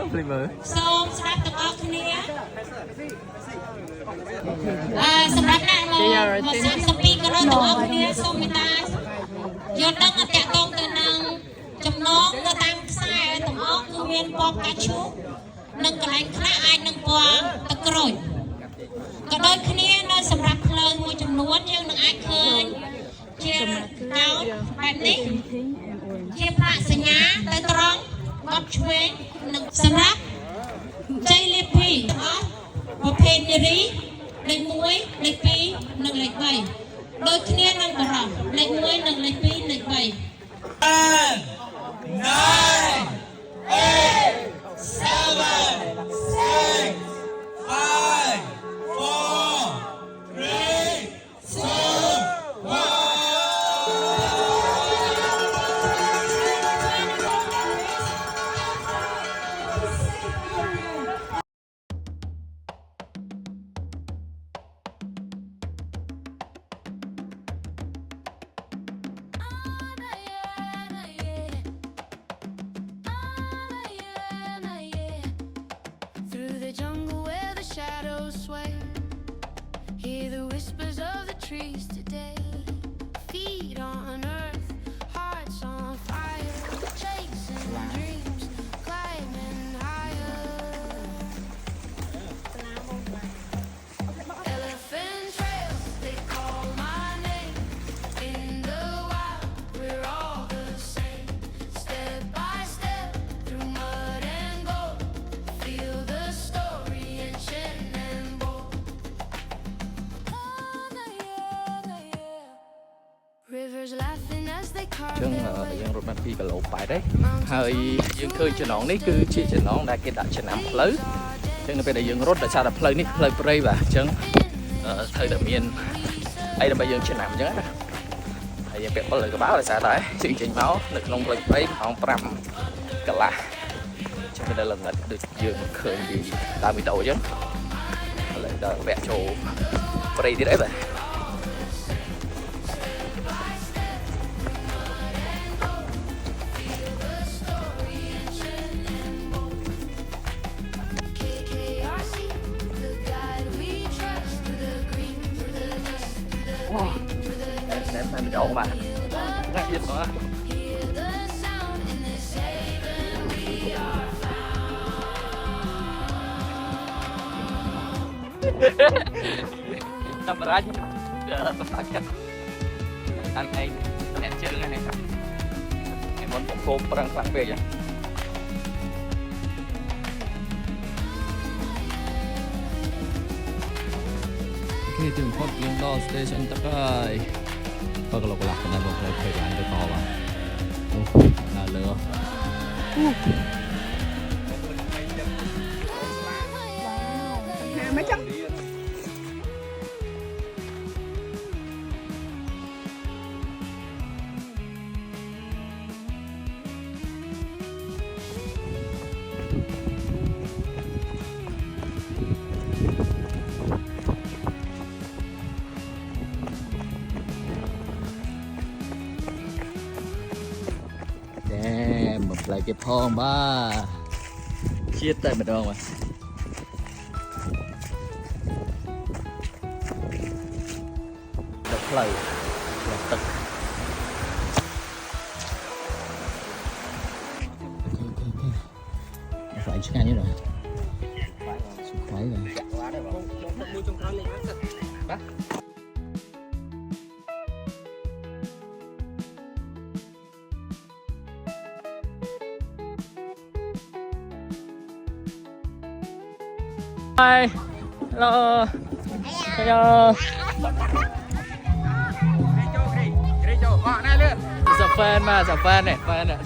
សូមស្ដាប់ទាំងអស់គ្នាសម្រាប់អ្នកមក32គីឡូទាំងអស់គ្នាសូមមេត្តាយល់ដឹងតាក់ទងទៅនឹងចំណងនៅតាមខ្សែទាំងអស់គឺមានពណ៌កាឈូកនិងកន្លែងខ្លះអាចនឹងពណ៌ទឹកក្រូចក៏ដូចគ្នានៅសម្រាប់ភ្លើងមួយចំនួនយើងនឹងអាចឃើញជាកោតបែបនេះជាប្រាក់សញ្ញាទៅត្រង់បត់ឆ្វេងនិងសម្រាប់ជ័យលាភីប្រភេទនារីលេខ1លេខ2និងលេខ3ដូចគ្នានឹងបរោះលេខ1និងលេខ2លេខ3 Through the jungle where the shadows sway, hear the whispers of the trees today. Feet on earth, hearts on fire, chasing dreams, climbing higher. Elephant trails, they call my name. In the wild, we're all the same. Step by step, through mud and gold, feel the story ancient and bold. Rivers laughing as they carve their way. យើងរត់បាន2គីឡូ8đấy ហើយយើងឃើញចំណងនេះគឺជាចំណងដែលគេដាក់ចំណាំផ្លូវអញ្ចឹងនៅពេលដែលយើងរត់ដោយសារតែផ្លូវនេះផ្លូវព្រៃបាទអញ្ចឹងត្រូវតែមានអីដើម្បីយើងចំណាំអញ្ចឹងណាហើយយើងពាក់ប៉ុលលើក្បាលដោយសារតែចេញមកនៅក្នុងផ្លូវព្រៃម៉ោង5កន្លះអញ្ចឹងវាដល់លំដាប់ដូចយើងឃើញពីតាមវីដេអូអញ្ចឹងឥឡូវដល់វគ្គចូលព្រៃទៀតអីបាទ KKRC, the guide we trust, through the green, through the dust, Em mình đậu mà ngắt dịch mà hear the sound and they say that we are Tâm ra chứ tâm ra chắc anh em em chơi cái này em muốn một cô đang phản về vậy khi từng phútយើងដល់ station ទឹកហើយបើក៏លោកឡាក់ទៅដល់ផ្លូវឡើងទៅតបាទអូដល់លើmấy trăm một lại cái phong ba chiết tay mà đâu mà đập lầy đập tực phải chiếc như rồi sụp khoái rồi Hi. Hello. Hello. Sập fan mà, sập fan này, fan này.